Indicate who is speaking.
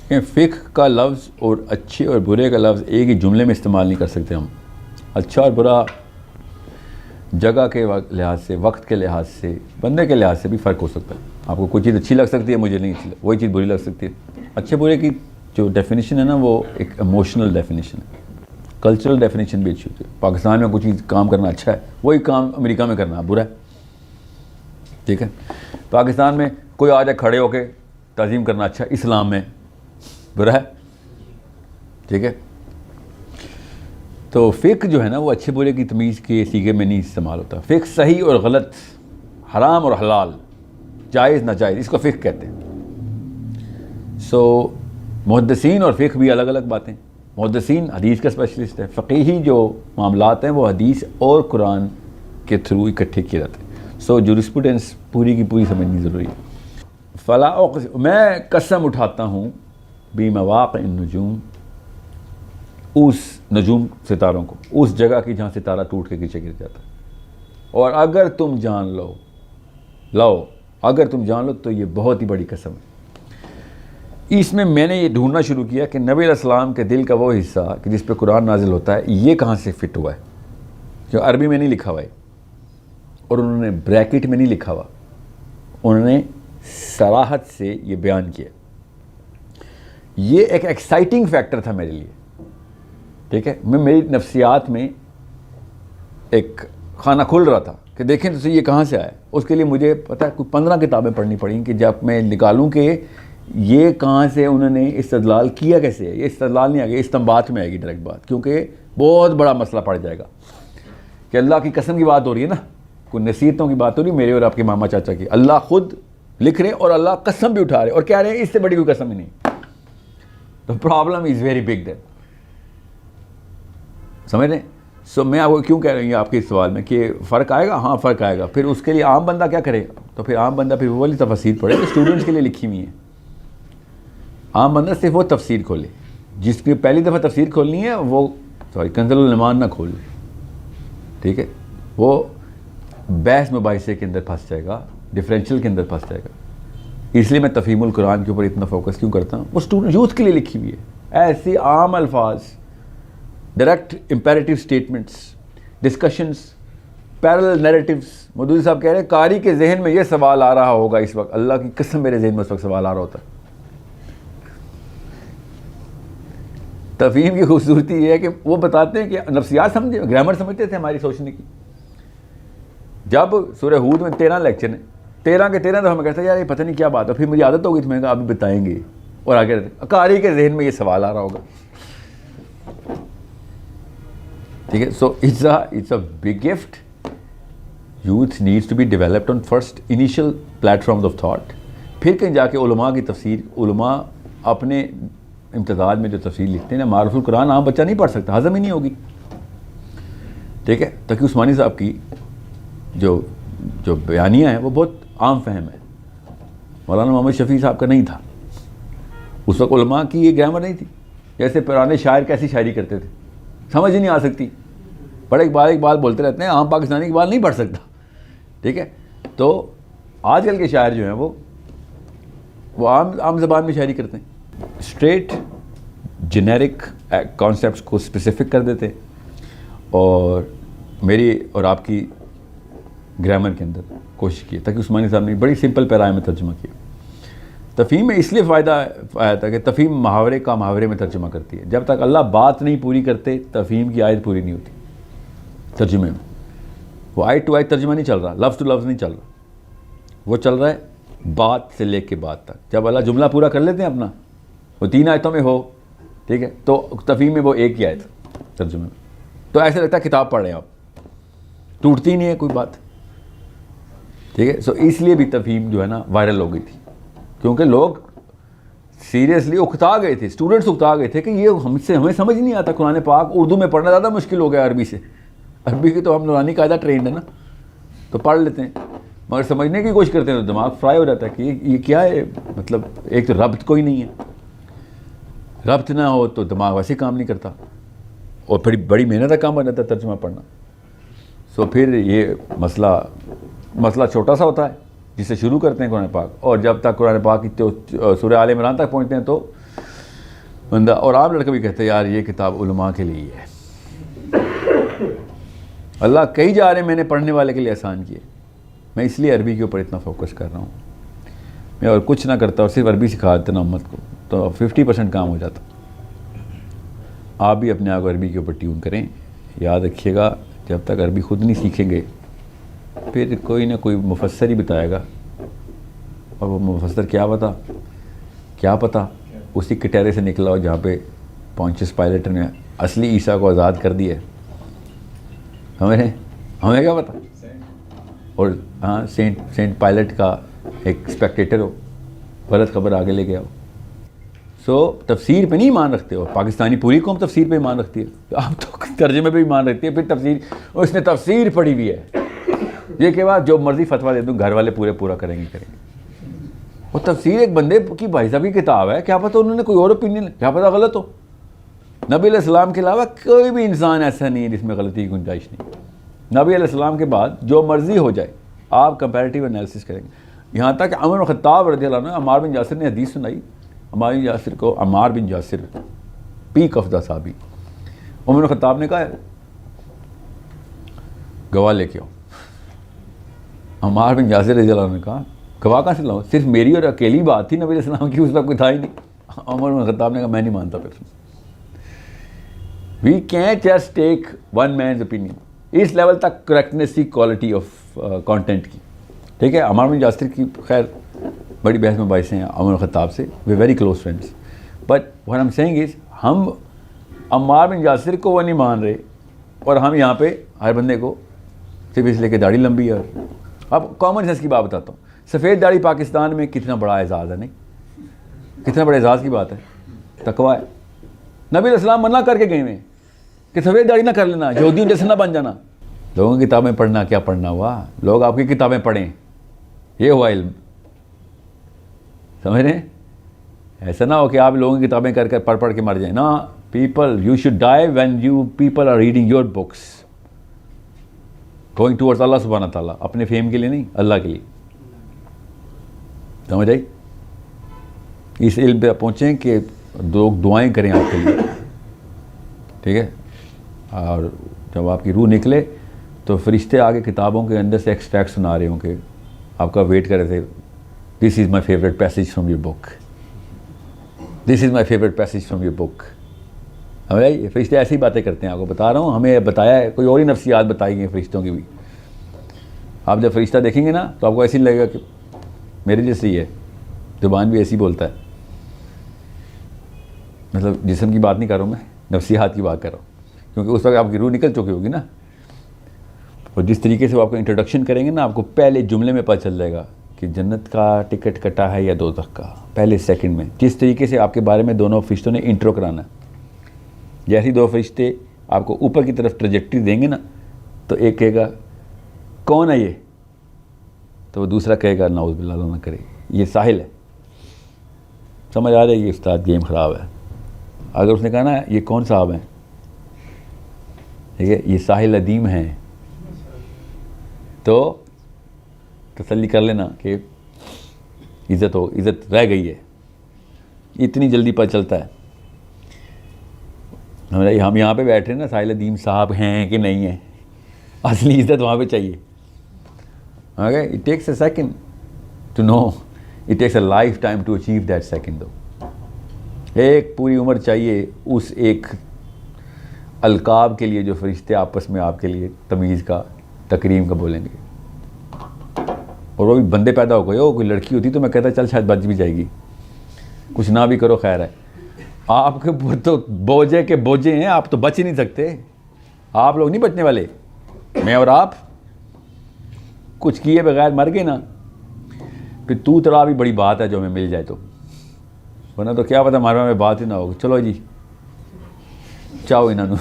Speaker 1: कि फ़िक़्ह का लफ्ज़ और अच्छे और बुरे का लफ्ज़ एक ही जुमले में इस्तेमाल नहीं कर सकते हम। अच्छा और बुरा जगह के लिहाज से, वक्त के लिहाज से, बंदे के लिहाज से भी फ़र्क हो सकता है। आपको कोई चीज़ अच्छी लग सकती है, मुझे नहीं अच्छी वही चीज़ बुरी लग सकती है। अच्छे बुरे की जो डेफिनेशन है ना, वो एक इमोशनल डेफिनेशन है। कल्चरल डेफिनेशन भी अच्छी होती है। पाकिस्तान में कोई चीज़ काम करना अच्छा है, वही काम अमेरिका में करना बुरा है। ठीक है, पाकिस्तान में कोई आ जाए खड़े होके ताज़ीम करना अच्छा है, इस्लाम में बुरा है। ठीक है, तो फ़िक़्ह जो है ना, वो अच्छे बुरे की तमीज़ के सीगे में नहीं इस्तेमाल होता। फ़िक़्ह सही और गलत, हराम और हलाल, जायज़ नाजायज़, इसको फ़िक़्ह कहते हैं। सो मुहद्दिसीन और फ़िक़्ह भी अलग अलग बातें। मुहद्दिसीन हदीस का स्पेशलिस्ट है, फ़क़ीही जो मामलात हैं वो हदीस और कुरान के थ्रू इकट्ठे किए जाते हैं। सो जूरिस्प्रूडेंस पूरी की पूरी समझनी ज़रूरी है। मैं कसम उठाता हूँ बिमवाक़िन नुजूम, उस नजूम सितारों को, उस जगह की जहाँ सितारा टूट के नीचे गिर जाता है। और अगर तुम जान लो अगर तुम जान लो तो ये बहुत ही बड़ी कसम है। इसमें मैंने ये ढूंढना शुरू किया कि नबी अलैहिस्सलाम के दिल का वो हिस्सा कि जिस पे कुरान नाजिल होता है, ये कहाँ से फिट हुआ है, जो अरबी में नहीं लिखा हुआ है और उन्होंने ब्रैकेट में नहीं लिखा हुआ, उन्होंने सराहत से ये बयान किया। ये एक एक्साइटिंग फैक्टर था मेरे लिए। ठीक है, मेरी नफ्सियात में एक खाना खुल रहा था कि देखें तो ये कहाँ से आया। उसके लिए मुझे पता है कुछ 15 किताबें पढ़नी पड़ी कि जब मैं निकालूं कि ये कहाँ से उन्होंने इस्तदलाल किया, कैसे है। ये इस्तदलाल नहीं आएगा, इस्तिंबात में आएगी डायरेक्ट बात, क्योंकि बहुत बड़ा मसला पड़ जाएगा कि अल्लाह की कसम की बात हो रही है ना, कोई नसीहतों की बात हो रही मेरे और आपके मामा चाचा की। अल्लाह खुद लिख रहे और अल्लाह कसम भी उठा रहे और कह रहे हैं इससे बड़ी कोई कसम ही नहीं। The problem is very big then, समझ रहे हैं। सो मैं आपको क्यों कह रही हूँ आपके इस सवाल में कि फ़र्क आएगा, हाँ फ़र्क आएगा। फिर उसके लिए आम बंदा क्या करेगा, तो फिर आम बंदा फिर वो वाली तफसीर पढ़े जो स्टूडेंट्स के लिए लिखी हुई है। आम बंदा सिर्फ वो तफसीर खोले जिसकी पहली दफ़ा तफसीर खोलनी है, वो कंज़ुल ईमान ना खोले। ठीक है, वो बहस मुबाहिसे के अंदर फंस जाएगा, डिफरेंशियल के अंदर फंस जाएगा। इसलिए मैं तफ़हीमुल कुरान के ऊपर इतना फोकस क्यों करता हूँ, वो स्टूडेंट यूथ के लिए लिखी हुई है। ऐसे आम अल्फाज, direct imperative statements, discussions, parallel narratives. Maududi साहब कह रहे हैं कारी के जहन में ये सवाल आ रहा होगा इस वक्त, अल्लाह की कसम मेरे जहन में उस वक्त सवाल आ रहा होता है। तफ़हीम की खूबसूरती ये है कि वो बताते हैं कि नफ्सियात समझे, ग्रामर समझते थे हमारी सोचने की। जब सूरह हूद में 13 लेक्चर हैं, 13 के 13 दफ़ा मैं कहता यार ये पता नहीं क्या बात है। फिर मुझे आदत हो गई, तो मैंने कहा अभी बताएंगे, और आगे कारी के जहन में ये सवाल आ रहा होगा। ठीक है, so it's a big gift. Youth needs to be developed on first initial platforms of thought. फिर कहीं जाके उलमा की तफसीर, उलमा अपने इम्तिदाद में जो तफसीर लिखते हैं ना, मारूफुल कुरान आम बच्चा नहीं पढ़ सकता, हज़म ही नहीं होगी। ठीक है, तकी उस्मानी साहब की जो बयानियाँ हैं वो बहुत आम फहम है। मौलाना मोहम्मद शफ़ी साहब का नहीं था। उस वक्त उलमा की ये ग्रामर नहीं थी। जैसे पुराने शायर कैसी शायरी करते थे, समझ ही नहीं आ सकती। बड़े इकबाल बोलते रहते हैं, आम पाकिस्तानी इकबाल नहीं पढ़ सकता। ठीक है, तो आजकल के शायर जो हैं वो आम ज़बान में शायरी करते हैं, स्ट्रेट जेनेरिक कॉन्सेप्ट्स को स्पेसिफिक कर देते हैं, और मेरी और आपकी ग्रामर के अंदर कोशिश की। ताकि उस्मानी साहब ने बड़ी सिंपल पैराए में तर्जुमा किया। तफ़हीम में इसलिए फ़ायदा आया था कि तफ़हीम मुहावरे का मुहावरे में तर्जुमा करती है। जब तक अल्लाह बात नहीं पूरी करते, तफ़हीम की आयत पूरी नहीं होती। तर्जुमे में वो आयत टू आयत तर्जुमा नहीं चल रहा, लफ्ज़ टू लफ्ज़ नहीं चल रहा, वो चल रहा है बात से लेके बात तक। जब अल्लाह जुमला पूरा कर लेते हैं अपना, वो 3 आयतों में हो, ठीक है, तो तफ़हीम में वो एक ही आयत तर्जुमे में, तो ऐसे लगता है किताब पढ़ रहे हैं आप, टूटती नहीं है कोई बात। ठीक है, सो इसलिए भी तफ़हीम जो है ना वायरल हो गई थी, क्योंकि लोग सीरियसली उकता गए थे, स्टूडेंट्स उकता गए थे कि ये हमें समझ नहीं आता कुरान पाक। उर्दू में पढ़ना ज़्यादा मुश्किल हो गया अरबी से। अरबी की तो हम नूरानी कायदा ट्रेंड है ना, तो पढ़ लेते हैं, मगर समझने की कोशिश करते हैं तो दिमाग फ्राई हो जाता है कि ये क्या है। मतलब एक तो रब्त कोई नहीं है, रब्त ना हो तो दिमाग वैसे काम नहीं करता, और फिर बड़ी मेहनत का काम बन जाता है तर्जुमा पढ़ना। सो फिर ये मसला छोटा सा होता है जिससे शुरू करते हैं कुरान पाक, और जब तक कुरान पाक की तो सूरह आल इमरान तक पहुँचते हैं तो बंदा, और आम लड़का भी कहते हैं यार ये किताब उलमा के लिए है। अल्लाह कई जा रहे मैंने पढ़ने वाले के लिए आसान किए। मैं इसलिए अरबी के ऊपर इतना फोकस कर रहा हूँ। मैं और कुछ ना करता और सिर्फ अरबी सिखा देता ना उम्मत को, तो 50% काम हो जाता। आप भी अपने आप को अरबी के ऊपर ट्यून करें। याद रखिएगा, जब तक अरबी खुद नहीं सीखेंगे फिर कोई ना कोई मुफस्सर ही बताएगा, और वो मुफस्सर क्या पता उसी कटहरे से निकला हो जहाँ पे पॉन्टियस पायलट ने असली ईसा को आज़ाद कर दिया। हमें क्या पता। और हाँ, सेंट पायलट का एक स्पेक्टेटर हो, गलत खबर आगे ले गया हो। सो तफसीर पे नहीं ईमान रखते हो। पाकिस्तानी पूरी कौम तफसीर पे ईमान रखती है। आप तो तर्जुमे पे ईमान रखती है, फिर तफसीर, उसने तफसीर पढ़ी हुई है। ये के बाद जो मर्जी फतवा दे दूँ, घर वाले पूरा करेंगे। और तफसीर एक बंदे की भाई साहब की किताब है, क्या पता उन्होंने कोई और ओपिनियन, क्या पता गलत हो। नबी अलैहिस्सलाम के अलावा कोई भी इंसान ऐसा नहीं है जिसमें गलती की गुंजाइश नहीं। नबी अलैहिस्सलाम के बाद जो मर्जी हो जाए, आप कंपैरेटिव एनालिसिस करेंगे। यहाँ तक उमर बिन खत्ताब रज़ियल्लाहु अन्हु, अम्मार बिन यासिर ने हदीस सुनाई। Ammar bin Yasir peak of the साहबी, उमर बिन खत्ताब ने कहा गवाह लेके आओ। अम्मार बिन यासिर रज़ियल्लाहु अन्हु ने कहा गवाह कहाँ से लाऊं, सिर्फ मेरी और अकेली बात थी नबी अलैहिस्सलाम की, उसमें कोई था ही नहीं। उमर बिन खत्ताब ने कहा मैं नहीं मानता। फिर we can just take one man's opinion. इस लेवल तक करेक्टनेस की क्वालिटी ऑफ कंटेंट की, ठीक है। अम्मार बिन यासिर की खैर बड़ी बहस में बाइस हैं उमर बिन खत्ताब से, वे very close friends. But what I am saying is, हम अम्मार बिन यासिर को वो नहीं मान रहे, और हम यहाँ पे हर बंदे को सिर्फ इसलिए कि दाढ़ी लंबी है। अब कॉमन सेंस की बात बताता हूँ, सफ़ेद दाढ़ी पाकिस्तान में कितना बड़ा एजाज़ है, नहीं कितना बड़ा एजाज़ की बात है, तकवा है। नबी अलैहिस्सलाम मना करके गए हैं कि सफ़ेद दाढ़ी ना कर लेना, यहूदियों जैसे ना बन जाना। लोगों की किताबें पढ़ना क्या पढ़ना हुआ, लोग आपकी किताबें पढ़ें, ये हुआ इल्म। समझ रहे हैं? ऐसा ना हो कि आप लोगों की किताबें कर पढ़ के मर जाए ना। People, you should die when you people are reading your books, going towards अल्लाह सुब्हानहू व तआला, अपने फेम के लिए नहीं, अल्लाह के लिए। समझ आई? इस इल्म पे पहुँचें कि लोग दुआएं करें आपके लिए, ठीक है। और जब आपकी रूह निकले तो फरिश्ते आगे किताबों के अंदर से एक्सट्रैक्ट सुना रहे होंगे, आपका वेट कर रहे थे। This is my favourite passage from your book, this is my favourite passage from your book. हमें ये फरिश्ते ऐसी बातें करते हैं, आपको बता रहा हूँ, हमें बताया है, कोई और ही नफ्सियात बताई गई फरिश्तों की भी। आप जब फरिश्ता देखेंगे ना तो आपको ऐसे ही लगेगा कि मेरे जैसे ही है, ज़ुबान भी ऐसी बोलता है। मतलब जिस्म की बात नहीं कर रहा हूँ मैं, नफ्सियात की बात कर रहा हूँ, क्योंकि उस वक्त आपकी रूह निकल चुकी होगी ना। और जिस तरीके से वो आपको इंट्रोडक्शन करेंगे ना, आपको पहले जुमले में पता चल जाएगा कि जन्नत का टिकट कटा है या दोज़ख का, पहले सेकंड में। जिस तरीके से आपके बारे में दोनों फरिश्तों ने इंट्रो कराना, जैसे ही दो फरिश्ते आपको ऊपर की तरफ ट्रजेक्टरी देंगे ना, तो एक कहेगा कौन है ये, तो वो दूसरा कहेगा नाउज़ बिल्लाह ना करे ये साहिल है। समझ आ जाएगी उस्ताद गेम ख़राब है। अगर उसने कहा ना ये कौन साहब हैं, ठीक है, ये साहिल अदीम हैं, तो तसल्ली कर लेना कि इज़्ज़त रह गई है। इतनी जल्दी पता चलता है। हम यहाँ पे बैठ रहे हैं ना, साहिल अदीम साहब हैं कि नहीं है, असली इज़्ज़त वहाँ पे चाहिए। Okay, it takes a second to know, it takes a lifetime to achieve that second. दो एक पूरी उम्र चाहिए उस एक अलकाब के लिए जो फरिश्ते आपस में आपके लिए तमीज़ का, तकरीम का बोलेंगे। और वो भी बंदे पैदा हो गए हो, कोई लड़की होती तो मैं कहता चल शायद बच भी जाएगी, कुछ ना भी करो खैर है। आपके तो बोझे के बोझे हैं, आप तो बच ही नहीं सकते। आप लोग नहीं बचने वाले, मैं और आप कुछ किए बगैर मर गए ना, फिर तू तरा भी बड़ी बात है जो हमें मिल जाए तो, वरना तो क्या पता हमारे में बात ही ना होगी। चलो जी, चाहो इन्होंने।